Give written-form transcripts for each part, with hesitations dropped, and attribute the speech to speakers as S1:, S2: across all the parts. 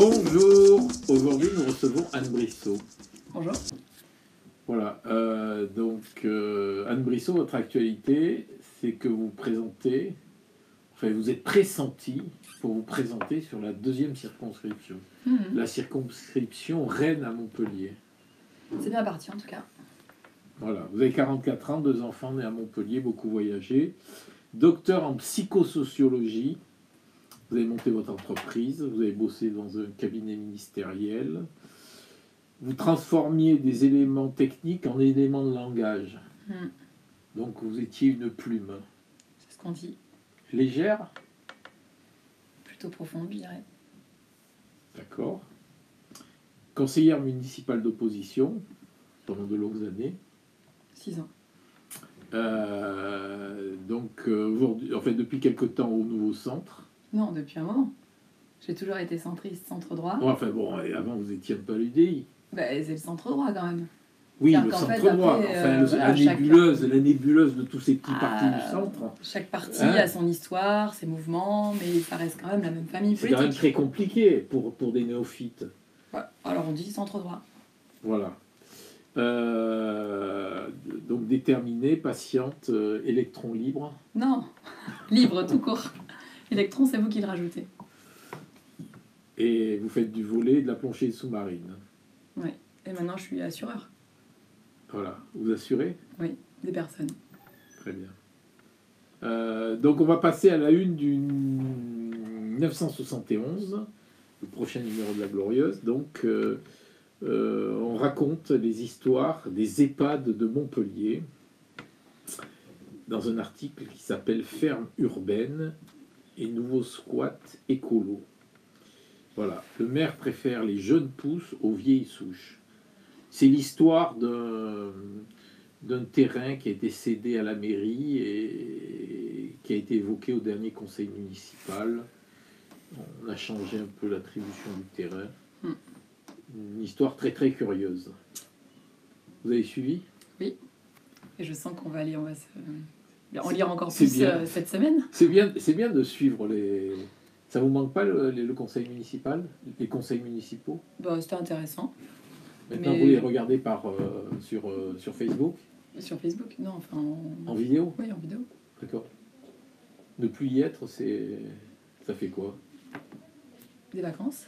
S1: Bonjour, aujourd'hui nous recevons Anne Brissot.
S2: Bonjour.
S1: Voilà, Anne Brissot, votre actualité, c'est que vous présentez, enfin vous êtes pressentie pour vous présenter sur la deuxième circonscription, la circonscription Rennes à Montpellier.
S2: C'est bien parti en tout cas.
S1: Voilà, vous avez 44 ans, 2 enfants nés à Montpellier, beaucoup voyagé, docteur en psychosociologie. Vous avez monté votre entreprise, vous avez bossé dans un cabinet ministériel. Vous transformiez des éléments techniques en éléments de langage. Donc vous étiez une plume.
S2: C'est ce qu'on dit.
S1: Légère.
S2: Plutôt profonde, je dirais.
S1: D'accord. Conseillère municipale d'opposition pendant de longues années.
S2: 6 ans.
S1: Aujourd'hui, en fait, depuis quelque temps au nouveau centre.
S2: Non, depuis un moment. J'ai toujours été centriste, centre droit.
S1: Ouais, enfin bon, avant vous étiez un peu à l'UDI.
S2: Bah, c'est le centre droit quand même.
S1: Oui, le centre droit. Enfin, la nébuleuse de tous ces petits partis du centre.
S2: Chaque parti a son histoire, ses mouvements, mais ça reste quand même la même famille politique.
S1: C'est quand même très compliqué pour des néophytes.
S2: Ouais. Alors on dit centre droit.
S1: Voilà. Donc déterminée, patiente, électron libre.
S2: Non, libre tout court. Électron, c'est vous qui le rajoutez.
S1: Et vous faites du volet et de la plongée sous-marine.
S2: Oui. Et maintenant, je suis assureur.
S1: Voilà. Vous assurez ?
S2: Oui, des personnes.
S1: Très bien. Donc on va passer à la une du 971, le prochain numéro de la Glorieuse. Donc on raconte les histoires des EHPAD de Montpellier dans un article qui s'appelle Ferme urbaine et nouveau squat écolo. Voilà. Le maire préfère les jeunes pousses aux vieilles souches. C'est l'histoire d'un terrain qui a été cédé à la mairie et qui a été évoqué au dernier conseil municipal. On a changé un peu l'attribution du terrain. Une histoire très très curieuse. Vous avez suivi ?
S2: Oui. Et je sens qu'on va aller, on va en lire encore plus cette semaine.
S1: C'est bien de suivre les... Ça vous manque pas le conseil municipal, les conseils municipaux ?
S2: Bon, c'était intéressant.
S1: Maintenant, vous les regardez sur Facebook ?
S2: Sur Facebook ? Non, enfin...
S1: En vidéo ?
S2: Oui, en vidéo.
S1: D'accord. Ne plus y être, ça fait quoi ?
S2: Des vacances.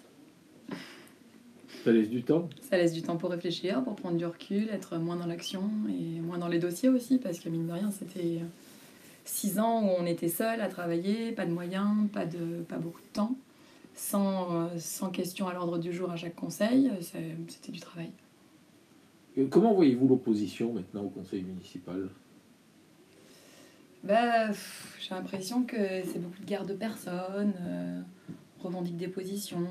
S1: Ça laisse du temps ?
S2: Ça laisse du temps pour réfléchir, pour prendre du recul, être moins dans l'action et moins dans les dossiers aussi, parce que mine de rien, c'était 6 ans où on était seul à travailler, pas de moyens, pas beaucoup de temps, sans question à l'ordre du jour à chaque conseil, c'était du travail.
S1: Comment voyez-vous l'opposition maintenant au conseil municipal ?
S2: J'ai l'impression que c'est beaucoup de guerre de personnes, revendiquent des positions.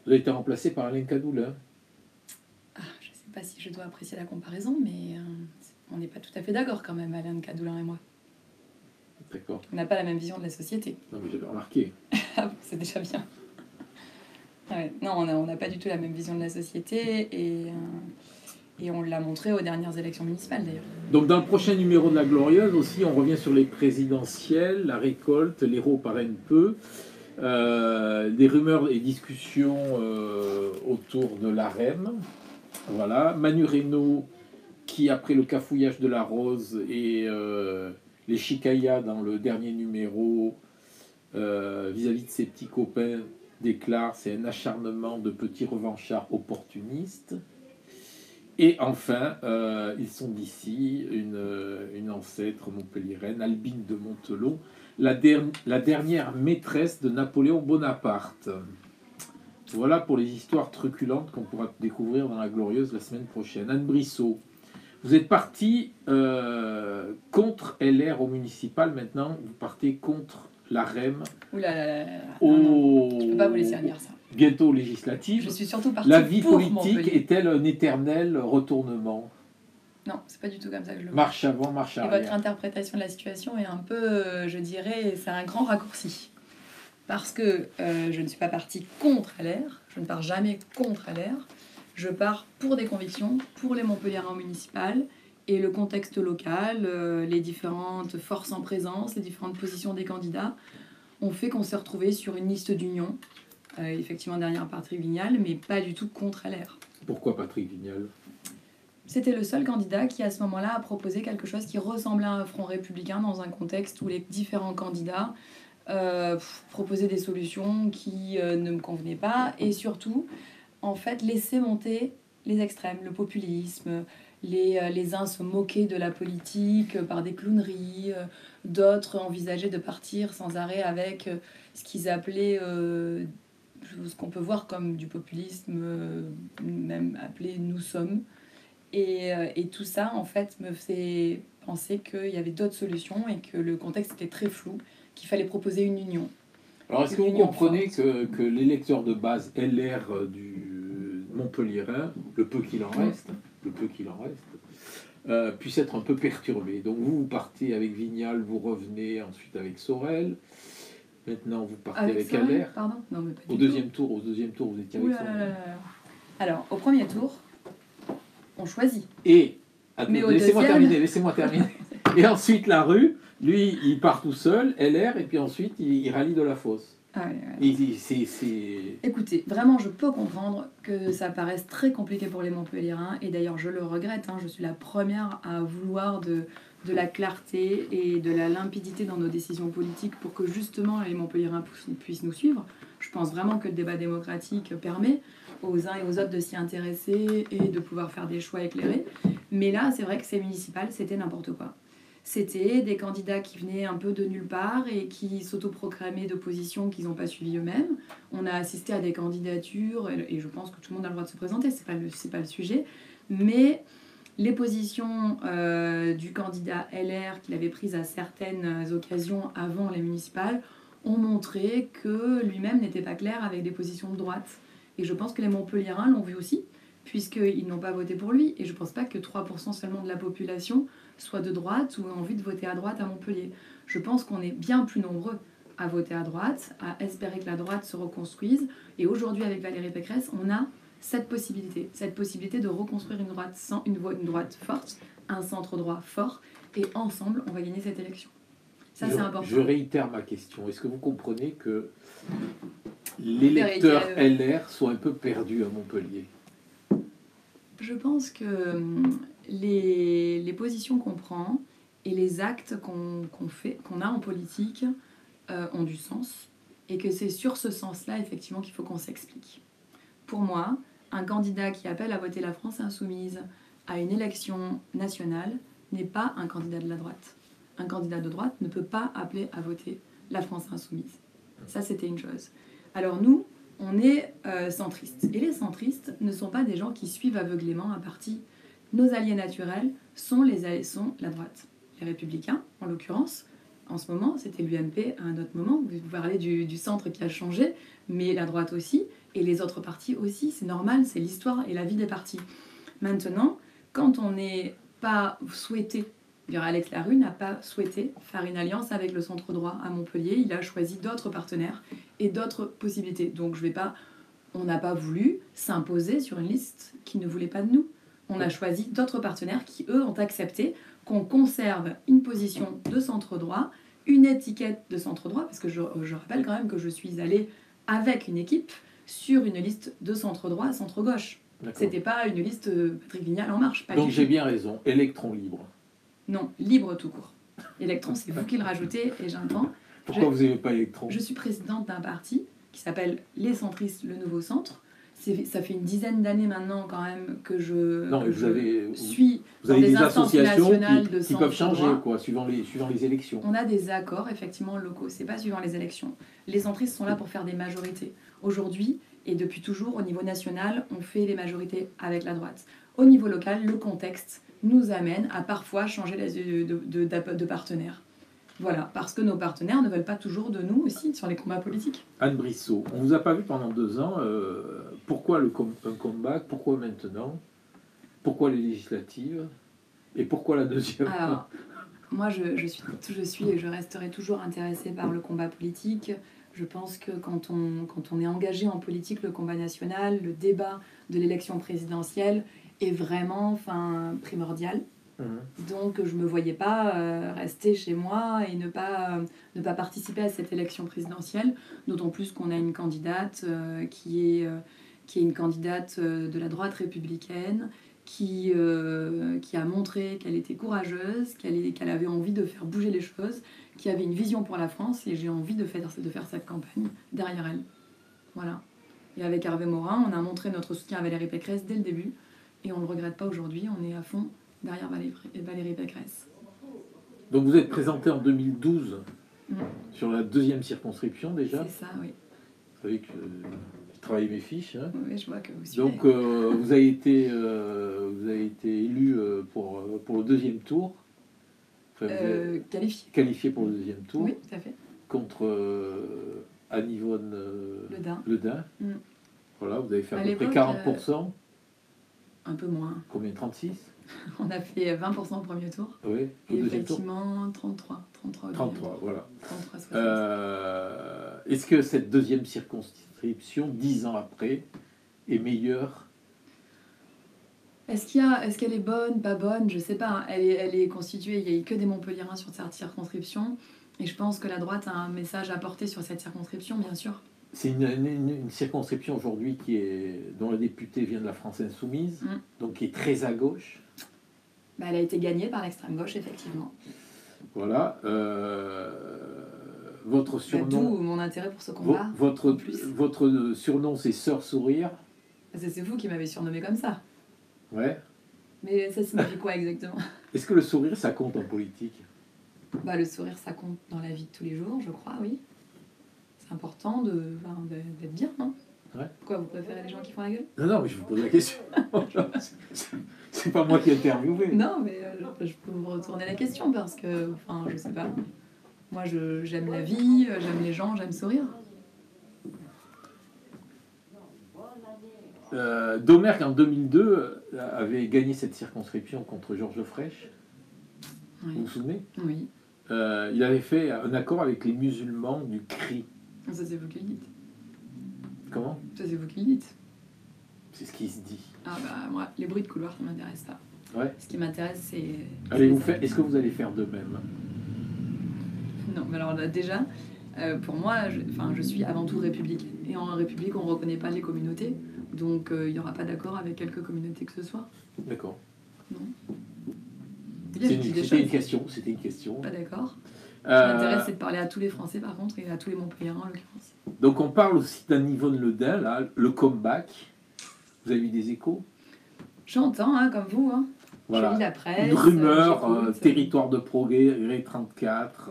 S1: Vous avez été remplacé par Alain Cadoulin.
S2: Je ne sais pas si je dois apprécier la comparaison, mais on n'est pas tout à fait d'accord quand même, Alain Cadoulin et moi.
S1: D'accord.
S2: On n'a pas la même vision de la société.
S1: Non, mais j'avais remarqué.
S2: C'est déjà bien. Ouais, non, on n'a pas du tout la même vision de la société et on l'a montré aux dernières élections municipales d'ailleurs.
S1: Donc dans le prochain numéro de la Glorieuse aussi, on revient sur les présidentielles, la récolte, l'héros parraine peu, des rumeurs et discussions autour de l'AREM. Voilà. Manu Reynaud qui, après le cafouillage de la Rose et les chicayas dans le dernier numéro vis-à-vis de ses petits copains, déclare c'est un acharnement de petits revanchards opportunistes. Et enfin, ils sont d'ici, une ancêtre montpelliéraine, Albine de Montelon, la dernière maîtresse de Napoléon Bonaparte. Voilà pour les histoires truculentes qu'on pourra découvrir dans la Glorieuse la semaine prochaine. Anne Brissot, vous êtes parti contre LR au municipal, maintenant, vous partez contre la REM.
S2: Ouh là là là. Non, je ne peux pas vous laisser dire ça.
S1: Bientôt aux législatives.
S2: Je suis surtout partie
S1: La vie
S2: pour
S1: politique
S2: Montpellier.
S1: est-elle un éternel retournement ?
S2: Non, c'est pas du tout comme ça que je le vois.
S1: Marche avant, marche
S2: Et
S1: arrière.
S2: votre interprétation de la situation est un peu, je dirais, c'est un grand raccourci. Parce que je ne suis pas partie contre LR, je ne pars jamais contre LR, je pars pour des convictions, pour les Montpelliérains municipales et le contexte local, les différentes forces en présence, les différentes positions des candidats ont fait qu'on s'est retrouvés sur une liste d'union effectivement derrière Patrick Vignal, mais pas du tout contre LR.
S1: Pourquoi Patrick Vignal?
S2: C'était le seul candidat qui, à ce moment-là, a proposé quelque chose qui ressemblait à un front républicain dans un contexte où les différents candidats proposaient des solutions qui ne me convenaient pas et surtout, en fait, laissaient monter les extrêmes, le populisme. Les uns se moquaient de la politique par des clowneries, d'autres envisageaient de partir sans arrêt avec ce qu'ils appelaient, ce qu'on peut voir comme du populisme, même appelé « nous sommes ». Et tout ça, en fait, me fait penser qu'il y avait d'autres solutions et que le contexte était très flou, qu'il fallait proposer une union.
S1: Alors, est-ce que vous comprenez que l'électeur de base LR du Montpellierin, le peu qu'il en reste, puisse être un peu perturbé? Donc vous partez avec Vignal, vous revenez ensuite avec Sorel. Maintenant, vous partez avec LR.
S2: Pardon, non, mais pas
S1: au deuxième tour, vous étiez avec Sorel.
S2: Alors, au premier tour, on choisit.
S1: Et, laissez-moi terminer. Et ensuite, la rue, lui, il part tout seul, LR, et puis ensuite, il rallie de la fosse.
S2: Écoutez, vraiment, je peux comprendre que ça paraisse très compliqué pour les Montpelliérains, et d'ailleurs, je le regrette, je suis la première à vouloir de la clarté et de la limpidité dans nos décisions politiques pour que justement les Montpelliérains puissent nous suivre. Je pense vraiment que le débat démocratique permet aux uns et aux autres de s'y intéresser et de pouvoir faire des choix éclairés. Mais là, c'est vrai que ces municipales, c'était n'importe quoi. C'était des candidats qui venaient un peu de nulle part et qui s'autoproclamaient de positions qu'ils n'ont pas suivies eux-mêmes. On a assisté à des candidatures, et je pense que tout le monde a le droit de se présenter, c'est pas le sujet, mais les positions du candidat LR qu'il avait prises à certaines occasions avant les municipales ont montré que lui-même n'était pas clair avec des positions de droite. Et je pense que les Montpelliérains l'ont vu aussi, puisqu'ils n'ont pas voté pour lui. Et je ne pense pas que 3% seulement de la population soit de droite ou ait envie de voter à droite à Montpellier. Je pense qu'on est bien plus nombreux à voter à droite, à espérer que la droite se reconstruise. Et aujourd'hui, avec Valérie Pécresse, on a cette possibilité de reconstruire une droite forte, un centre droit fort, et ensemble, on va gagner cette élection. Ça, c'est important.
S1: Je réitère ma question. Est-ce que vous comprenez que l'électeur LR soit un peu perdu à Montpellier?
S2: Je pense que les positions qu'on prend et les actes qu'on a en politique ont du sens, et que c'est sur ce sens-là, effectivement, qu'il faut qu'on s'explique. Pour moi, un candidat qui appelle à voter la France insoumise à une élection nationale n'est pas un candidat de la droite. Un candidat de droite ne peut pas appeler à voter la France insoumise. Ça, c'était une chose. Alors nous, on est centristes. Et les centristes ne sont pas des gens qui suivent aveuglément un parti. Nos alliés naturels sont la droite. Les Républicains, en l'occurrence, en ce moment, c'était l'UMP à un autre moment. Vous parlez du centre qui a changé, mais la droite aussi, et les autres partis aussi. C'est normal, c'est l'histoire et la vie des partis. Maintenant, quand on n'est pas souhaité, Alex Larue n'a pas souhaité faire une alliance avec le centre droit à Montpellier. Il a choisi d'autres partenaires et d'autres possibilités. Donc on n'a pas voulu s'imposer sur une liste qui ne voulait pas de nous. On a choisi d'autres partenaires qui, eux, ont accepté qu'on conserve une position de centre droit, une étiquette de centre droit, parce que je rappelle quand même que je suis allée avec une équipe sur une liste de centre droit à centre gauche. C'était pas une liste Patrick Vignal en marche.
S1: Donc j'ai bien raison, électron libre.
S2: Non, libre tout court. Électron, c'est vous qui le rajoutez et j'entends.
S1: Pourquoi vous n'aimez pas électron?
S2: Je suis présidente d'un parti qui s'appelle Les Centristes, le Nouveau Centre. Ça fait une dizaine d'années maintenant quand même que suis dans des associations nationales
S1: qui peuvent changer suivant les élections.
S2: On a des accords effectivement locaux, c'est pas suivant les élections. Les centristes sont là pour faire des majorités. Aujourd'hui et depuis toujours, au niveau national, on fait les majorités avec la droite. Au niveau local, le contexte nous amène à parfois changer de partenaires. Voilà, parce que nos partenaires ne veulent pas toujours de nous aussi sur les combats politiques.
S1: Anne Brissot, on ne vous a pas vu pendant 2 ans. Pourquoi un comeback? Pourquoi maintenant? Pourquoi les législatives? Et pourquoi la deuxième?
S2: Alors, moi, je suis et je resterai toujours intéressée par le combat politique. Je pense que quand on est engagé en politique, le combat national, le débat de l'élection présidentielle est vraiment primordial. Donc je ne me voyais pas rester chez moi et ne pas participer à cette élection présidentielle, d'autant plus qu'on a une candidate qui est une candidate de la droite républicaine, qui a montré qu'elle était courageuse, qu'elle avait envie de faire bouger les choses, qui avait une vision pour la France, et j'ai envie de faire cette campagne derrière elle. Voilà. Et avec Hervé Morin, on a montré notre soutien à Valérie Pécresse dès le début, et on ne le regrette pas aujourd'hui, on est à fond derrière Valérie Pécresse.
S1: Donc vous êtes présenté en 2012 sur la 2e circonscription déjà.
S2: C'est ça, oui.
S1: Vous savez que je travaille mes fiches. Hein.
S2: Oui, je vois que vous suivez.
S1: Donc vous avez été élu pour le 2e tour. Enfin, qualifié pour le 2e tour.
S2: Oui, tout à fait.
S1: Contre Anne-Yvonne Ledin. Voilà, vous avez fait à peu près 40%.
S2: Un peu moins.
S1: Combien? 36?
S2: On a fait 20% au premier tour.
S1: Oui,
S2: et effectivement 33.
S1: 33, voilà.
S2: 33,
S1: est-ce que cette 2e circonscription, 10 ans après, est meilleure?
S2: Est-ce qu'elle est bonne, pas bonne? Je sais pas. Elle est constituée, il n'y a eu que des Montpelliérains sur cette circonscription. Et je pense que la droite a un message à porter sur cette circonscription, bien sûr.
S1: C'est une circonscription aujourd'hui dont la députée vient de la France Insoumise, donc qui est très à gauche.
S2: Bah, elle a été gagnée par l'extrême gauche, effectivement.
S1: Voilà. Votre surnom...
S2: D'où mon intérêt pour ce combat.
S1: Votre surnom, c'est Sœur Sourire.
S2: C'est vous qui m'avez surnommé comme ça.
S1: Ouais.
S2: Mais ça signifie quoi exactement?
S1: Est-ce que le sourire, ça compte en politique?
S2: Bah, le sourire, ça compte dans la vie de tous les jours, je crois, oui. C'est important d'être bien, non?
S1: Ouais.
S2: Quoi, vous préférez les gens qui font la gueule?
S1: Non, mais je vous pose la question. C'est pas moi qui ai interviewé.
S2: Non, mais je peux vous retourner la question parce que, enfin, je sais pas. Moi, j'aime la vie, j'aime les gens, j'aime sourire.
S1: Domergue, en 2002, avait gagné cette circonscription contre Georges Frêche.
S2: Oui.
S1: Vous vous souvenez?
S2: Oui.
S1: Il avait fait un accord avec les musulmans du CRI.
S2: Ça, c'est vous qui le dites.
S1: Comment?
S2: Ça, c'est vous qui le dites.
S1: C'est ce qui se dit.
S2: Ah bah, moi, les bruits de couloir, ça m'intéresse pas.
S1: Ouais.
S2: Ce qui m'intéresse, c'est...
S1: Est-ce que vous allez faire de même?
S2: Non, mais alors là, déjà, pour moi, je suis avant tout républicaine. Et en République, on ne reconnaît pas les communautés. Donc, il n'y aura pas d'accord avec quelque communauté que ce soit.
S1: D'accord.
S2: Non.
S1: C'était une question.
S2: Pas d'accord. Ce qui m'intéresse, c'est de parler à tous les Français, par contre, et à tous les Montpelliérains, en l'occurrence.
S1: Donc, on parle aussi d'Anne-Yvonne Ledin, là, le comeback. Vous avez eu des échos?
S2: J'entends, hein, comme vous. Hein.
S1: Voilà.
S2: Je lis la presse.
S1: Une rumeur, territoire de progrès 34.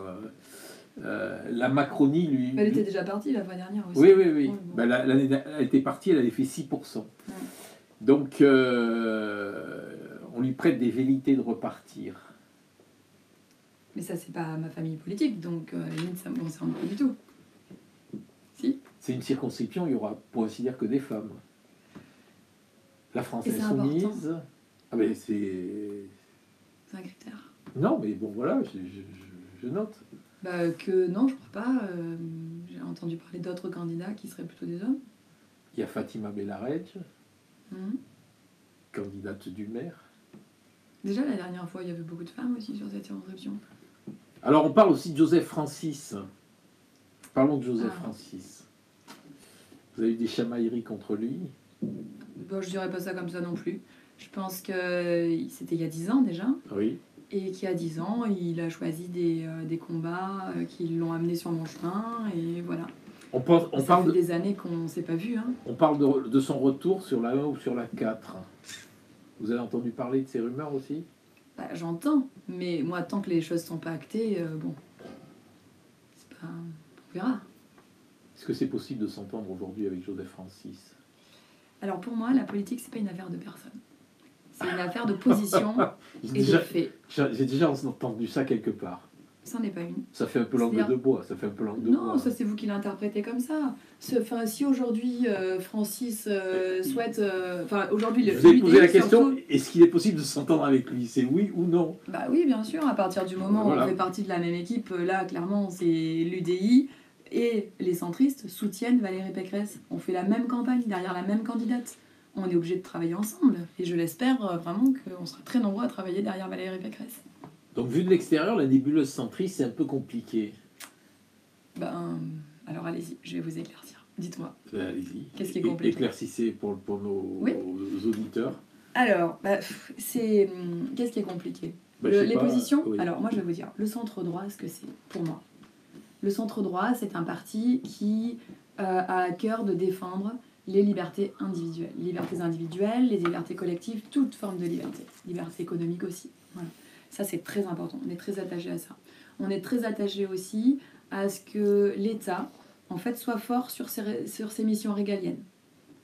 S1: La Macronie, lui...
S2: Elle était déjà partie la fois dernière aussi.
S1: Oui.
S2: Bon.
S1: Ben, elle était partie, elle avait fait 6%. Donc, on lui prête des velléités de repartir.
S2: Mais ça, c'est pas ma famille politique, donc à la limite, ça me concerne pas du tout. Si?
S1: C'est une circonscription, il y aura, pour ainsi dire, que des femmes. La France Insoumise... Ah ben c'est
S2: un critère.
S1: Non, mais bon, voilà, je note.
S2: Bah non, je crois pas. J'ai entendu parler d'autres candidats qui seraient plutôt des hommes.
S1: Il y a Fatima Bellaredj, candidate du maire.
S2: Déjà, la dernière fois, il y avait beaucoup de femmes aussi sur cette circonscription.
S1: Alors, on parle aussi de Joseph Francis. Parlons de Joseph Francis. Vous avez eu des chamailleries contre lui?
S2: Bon, je dirais pas ça comme ça non plus. Je pense que c'était il y a 10 ans déjà.
S1: Oui.
S2: Et qu'il y a 10 ans, il a choisi des combats qui l'ont amené sur mon chemin. Et voilà. Ça fait des années qu'on ne s'est pas vu. Hein.
S1: On parle de son retour sur la 1 ou sur la 4. Vous avez entendu parler de ces rumeurs aussi?
S2: Bah, j'entends. Mais moi, tant que les choses ne sont pas actées, bon. C'est pas... On verra.
S1: Est-ce que c'est possible de s'entendre aujourd'hui avec Joseph Francis?
S2: Alors pour moi, la politique, c'est pas une affaire de personne. C'est une affaire de position et de fait.
S1: J'ai déjà entendu ça quelque part.
S2: Ça n'est pas une.
S1: Ça fait un peu langue de bois. Ça fait un peu langue de bois.
S2: Non, ça c'est vous qui l'interprétez comme ça. Si aujourd'hui Francis souhaite... aujourd'hui...
S1: Je vous ai posé la question, est-ce qu'il est possible de s'entendre avec lui? C'est oui ou non?
S2: Bah oui, bien sûr. À partir du moment où on fait partie de la même équipe, là, clairement, c'est l'UDI et les centristes soutiennent Valérie Pécresse. On fait la même campagne derrière la même candidate. on est obligé de travailler ensemble. Et je l'espère vraiment qu'on sera très nombreux à travailler derrière Valérie Pécresse.
S1: Donc, vu de l'extérieur, la nébuleuse centriste, c'est un peu compliqué.
S2: Alors allez-y, je vais vous éclaircir. Dites-moi.
S1: Allez-y.
S2: Qu'est-ce qui est compliqué?
S1: Éclaircissez pour nos auditeurs.
S2: Alors, qu'est-ce qui est compliqué? Les positions. Oui. Alors, moi, je vais vous dire, le centre droit, ce que c'est, pour moi. Le centre droit, c'est un parti qui a à cœur de défendre les libertés individuelles. Les libertés individuelles, les libertés collectives, toute forme de liberté. Liberté économique aussi. Voilà. Ça, c'est très important. On est très attaché à ça. On est très attaché aussi à ce que l'État, en fait, soit fort sur ses missions régaliennes.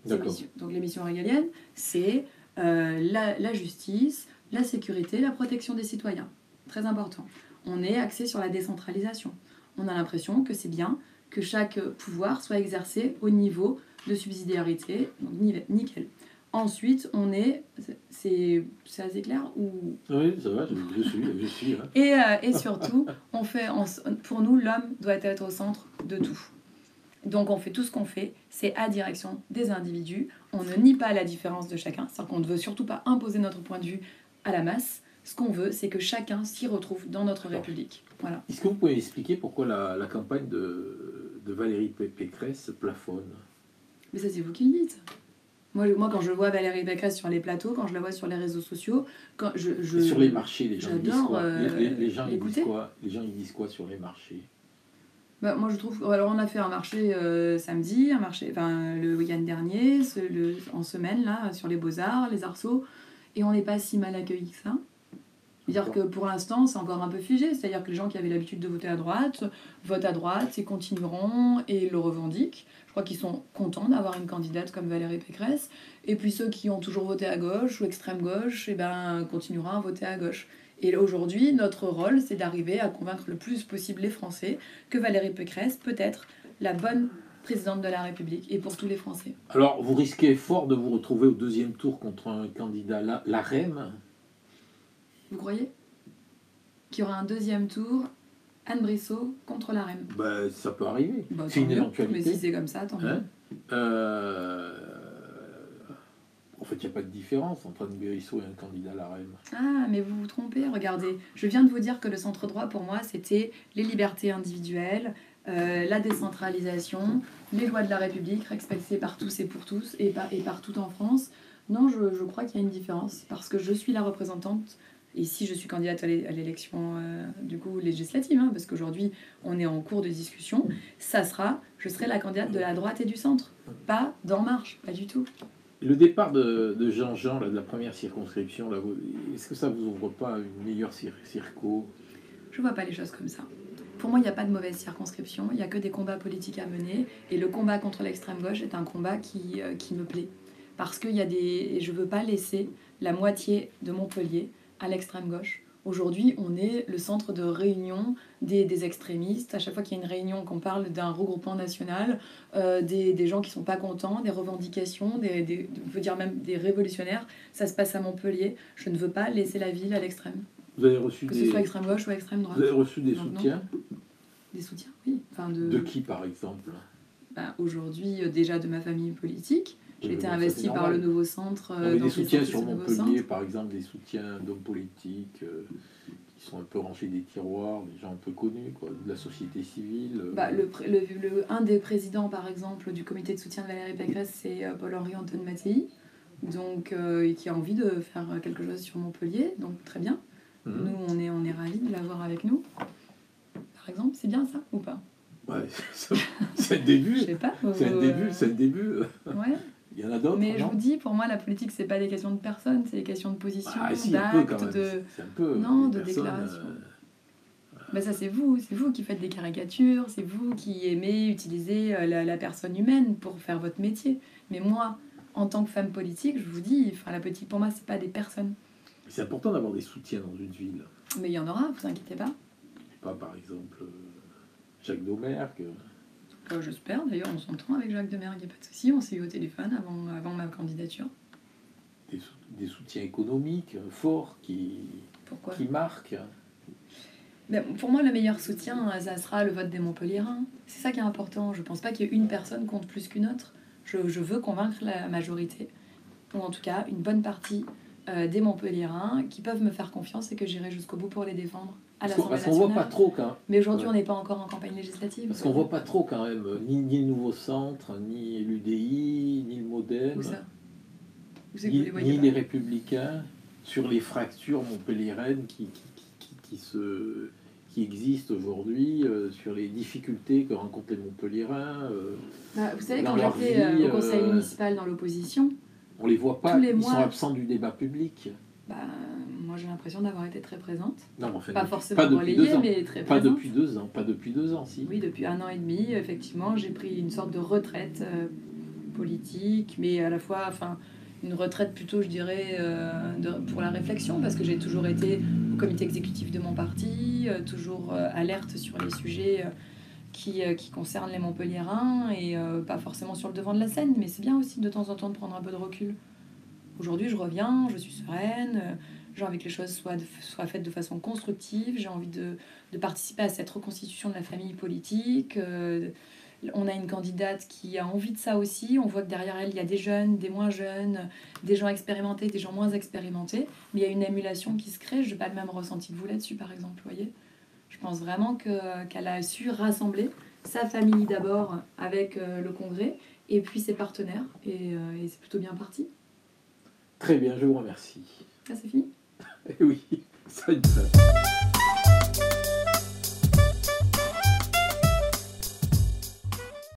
S2: Donc, les missions régaliennes, c'est la justice, la sécurité, la protection des citoyens. Très important. On est axé sur la décentralisation. On a l'impression que c'est bien que chaque pouvoir soit exercé au niveau de subsidiarité. Donc, nickel. Ensuite, on est... C'est assez clair ou...
S1: Oui, ça va, je suis. Hein.
S2: Et surtout, pour nous, l'homme doit être au centre de tout. Donc on fait tout ce qu'on fait, c'est à direction des individus. On ne nie pas la différence de chacun, c'est-à-dire qu'on ne veut surtout pas imposer notre point de vue à la masse. Ce qu'on veut, c'est que chacun s'y retrouve dans notre République. Voilà.
S1: Est-ce que vous pouvez expliquer pourquoi la campagne de Valérie Pécresse plafonne?
S2: Mais ça, c'est vous qui le dites. Moi, quand je vois Valérie Pécresse sur les plateaux, quand je la vois sur les réseaux sociaux, quand
S1: Et sur les marchés, les gens ils disent quoi? Les gens ils disent quoi? Les gens ils disent quoi sur les marchés?
S2: Moi, je trouve... Alors, on a fait un marché samedi, le week-end dernier, en semaine, là, sur les Beaux-Arts, les Arceaux, et on n'est pas si mal accueillis que ça. C'est-à-dire que pour l'instant, c'est encore un peu figé. C'est-à-dire que les gens qui avaient l'habitude de voter à droite votent à droite et continueront et le revendiquent. Je crois qu'ils sont contents d'avoir une candidate comme Valérie Pécresse. Et puis ceux qui ont toujours voté à gauche ou extrême gauche, continueront à voter à gauche. Et aujourd'hui, notre rôle, c'est d'arriver à convaincre le plus possible les Français que Valérie Pécresse peut être la bonne présidente de la République et pour tous les Français.
S1: Alors, vous risquez fort de vous retrouver au deuxième tour contre un candidat LaREM.
S2: Vous croyez qu'il y aura un deuxième tour, Anne Brissot contre LaREM?
S1: Ça peut arriver. C'est une éventualité.
S2: Mais si c'est comme ça, tant mieux.
S1: En fait, il n'y a pas de différence entre Anne Brissot et un candidat LaREM.
S2: Ah, mais vous vous trompez, regardez. Je viens de vous dire que le centre droit, pour moi, c'était les libertés individuelles, la décentralisation, les lois de la République, respectées par tous et pour tous, et partout en France. Non, je crois qu'il y a une différence, parce que je suis la représentante. Et si je suis candidate à l'élection législative, parce qu'aujourd'hui on est en cours de discussion, je serai la candidate de la droite et du centre, pas d'En Marche, pas du tout.
S1: Le départ de Jean-Jean, de la première circonscription, est-ce que ça vous ouvre pas une meilleure circo?
S2: Je vois pas les choses comme ça. Pour moi, il n'y a pas de mauvaise circonscription, il n'y a que des combats politiques à mener, et le combat contre l'extrême gauche est un combat qui me plaît. Parce que je veux pas laisser la moitié de Montpellier à l'extrême gauche. Aujourd'hui, on est le centre de réunion des extrémistes. À chaque fois qu'il y a une réunion, qu'on parle d'un regroupement national, des gens qui sont pas contents, des revendications, on peut dire même des révolutionnaires, ça se passe à Montpellier. Je ne veux pas laisser la ville à l'extrême.
S1: Vous avez reçu
S2: ce soit extrême gauche ou extrême droite.
S1: Vous avez reçu des soutiens?
S2: Des soutiens, oui.
S1: De qui, par exemple?
S2: Aujourd'hui, déjà de ma famille politique. J'ai été investie par le nouveau centre.
S1: Des soutiens sur Montpellier, par exemple, des soutiens d'hommes politiques qui sont un peu rangés des tiroirs, des gens un peu connus, de la société civile.
S2: Un des présidents, par exemple, du comité de soutien de Valérie Pécresse, c'est Paul-Henri Antoine Mattei, donc qui a envie de faire quelque chose sur Montpellier, donc très bien. Nous, on est ravis de l'avoir avec nous. Par exemple, c'est bien ça ou pas?
S1: Ouais, c'est le début.
S2: Je sais pas.
S1: C'est le début.
S2: Ouais.
S1: Il y en a d'autres.
S2: Mais je vous dis, pour moi, la politique, c'est pas des questions de personnes, c'est des questions de position,
S1: d'actes,
S2: de déclaration. Ça, c'est vous qui faites des caricatures, c'est vous qui aimez utiliser la personne humaine pour faire votre métier. Mais moi, en tant que femme politique, je vous dis, la politique, pour moi, c'est pas des personnes.
S1: C'est important d'avoir des soutiens dans une ville.
S2: Mais il y en aura, vous inquiétez pas.
S1: Pas par exemple Jacques Domergue.
S2: J'espère, d'ailleurs on s'entend avec Jacques Demergue, il n'y a pas de souci, on s'est eu au téléphone avant ma candidature.
S1: Des soutiens économiques forts qui marquent.
S2: Pour moi, le meilleur soutien, ça sera le vote des Montpelliérains. C'est ça qui est important. Je ne pense pas qu'il y ait une personne compte plus qu'une autre. Je veux convaincre la majorité ou en tout cas une bonne partie des Montpelliérains qui peuvent me faire confiance et que j'irai jusqu'au bout pour les défendre à l'Assemblée
S1: Parce qu'on voit
S2: nationale.
S1: pas trop quand
S2: Mais aujourd'hui,
S1: ouais.
S2: on n'est pas encore en campagne législative.
S1: Parce qu'on voit pas trop quand même, ni le Nouveau Centre, ni l'UDI, ni le Modem,
S2: Où ça? Où c'est que vous les voyez
S1: ni
S2: pas?
S1: les Républicains, sur les fractures montpelliéraines qui existent aujourd'hui, sur les difficultés que rencontrent les Montpelliérains.
S2: Vous savez,
S1: dans
S2: quand
S1: leur
S2: j'étais
S1: vie,
S2: au conseil municipal dans l'opposition,
S1: on les voit pas,
S2: tous les
S1: ils
S2: mois,
S1: sont absents du débat public.
S2: moi j'ai l'impression d'avoir été très présente.
S1: Non, enfin,
S2: Pas forcément
S1: pas depuis 2
S2: relayée,
S1: ans.
S2: mais très
S1: Pas
S2: présente.
S1: depuis 2 ans, pas depuis 2 ans, si.
S2: Oui, depuis 1 an et demi, effectivement, j'ai pris une sorte de retraite politique, mais à la fois, enfin, une retraite plutôt, je dirais, pour la réflexion, parce que j'ai toujours été au comité exécutif de mon parti, toujours alerte sur les sujets qui concernent les Montpelliérains, et pas forcément sur le devant de la scène, mais c'est bien aussi de temps en temps de prendre un peu de recul. Aujourd'hui, je reviens, je suis sereine, j'ai envie que les choses soient faites de façon constructive, j'ai envie de participer à cette reconstitution de la famille politique. On a une candidate qui a envie de ça aussi. On voit que derrière elle, il y a des jeunes, des moins jeunes, des gens expérimentés, des gens moins expérimentés. Mais il y a une émulation qui se crée. Je n'ai pas le même ressenti que vous là-dessus, par exemple. Voyez, je pense vraiment qu'elle a su rassembler sa famille d'abord avec le Congrès et puis ses partenaires. Et c'est plutôt bien parti.
S1: Très bien, je vous remercie.
S2: Ah, c'est fini?
S1: Eh oui, ça a une fin.